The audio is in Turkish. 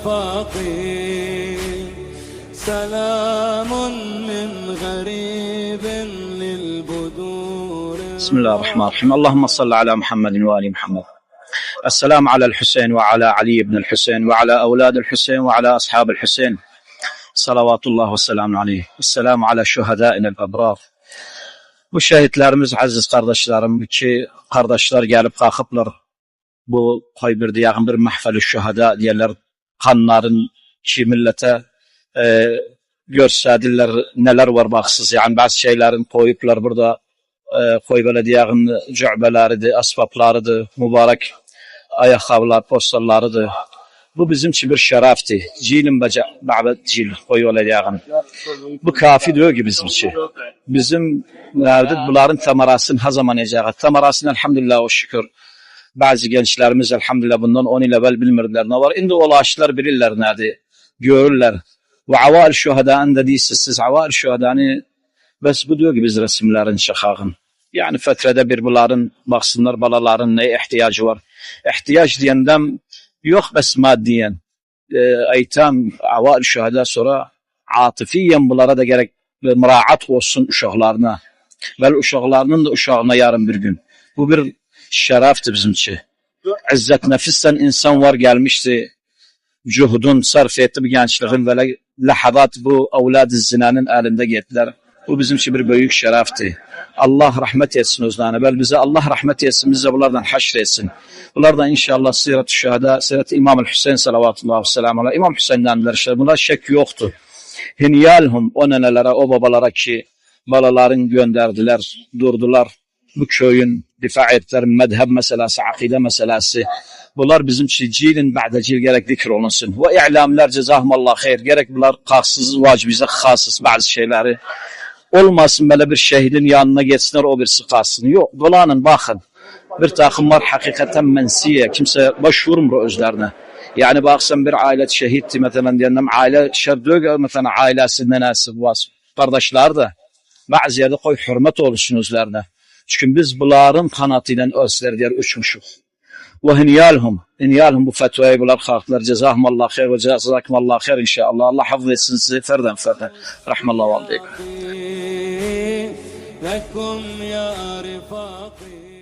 رفاقي سلام من غريب للبدور. بسم الله الرحمن الرحيم. اللهم صل على محمد وآل محمد. السلام على الحسين وعلى علي بن الحسين وعلى أولاد الحسين وعلى أصحاب الحسين صلوات الله والسلام عليه. السلام على şuhadaina el-abrar. Bu şehitlerimiz, aziz kardeşlerim, ki kardeşler gelip kalkıplar bu koy bir diyağın bir mahfel-i şuhada diyorlar, kanların ki millete gösterdiler neler var baksız, yani bazı şeylerin koyuplar burada, koy böyle diyağın cü'beleriydi, asbaplarıydı, mübarek ayakkabılar, postallarıydı. Bu bizim için bir şerefti. Cilim baca ba'bet cil koy öyle diyağın. Bu kafi diyor ki bizim için. Bizim bunların temarasını her zaman yiyeceğiz. Temarasını elhamdülillah o şükür. Bazı gençlerimiz elhamdülillah bundan 10 yıl evvel bilmirdiler ne var. İndi ulaştılar bilirler nerede. Görürler. Ve avail şuhada'nın da değilsiniz. Siz avail şuhada'nı bes bu diyor ki biz resimlerin şakağın. Yani fetrede bir bunların baksınlar balaların ne ihtiyacı var. İhtiyaç diyendem yok bes maddiyen. Eytam avail şuhada sonra atifiyen bunlara da gerek muraat olsun uşaklarına. Ve uşaklarının da uşağına yarın bir gün. Bu bir şerefti bizim için. İzzet nefisten insan var gelmişti. Cuhudun sarf etti bu gençliğin ve lahazat bu evlad-ı zinanın elinde gittiler. Bu bizim için bir büyük şerefti. Allah rahmet etsin özlerine. Bel bize Allah rahmet etsin. Bize bunlardan haşr etsin. Bunlardan inşallah sirat-ı şühada, sirat-ı İmam-ı Hüseyin salavatullahu ve selamu aleyhi. İmam Hüseyin'den verişler. Bunlar şek yoktu. Hinyalhum o nenelere, o babalara ki balaların gönderdiler, durdular. Bu köyün difa ettiler, mezhep meselesi, akide meselesi. Bunlar bizim için cilin ba'de cil gerek zikr olunsun. Ve i'lamlar cezahumallah hayır. Gerek bunlar kalksız, vacibize khasız bazı şeyleri. Olmasın böyle bir şehidin yanına geçsinler o bir sıkasın. Yok, dolanın bakın. Bir takım var hakikaten mensiye. Kimse başvurmur özlerine. Yani baksan bir aile şehitti mesela diyelim aile şerdöge mesela ailesinden nasip var. Kardeşler de bazı yerde koy hürmet olsun özlerine. Çünkü biz bunların kanatıyla özler diye uçmuşuz. Ve hinyalhum bu fetvayı bunlar kalktılar. Cezahumallah hayır ve cezakumallah hayır inşallah. Allah hafız etsin sizi ferden. Rahmallahu aleykum.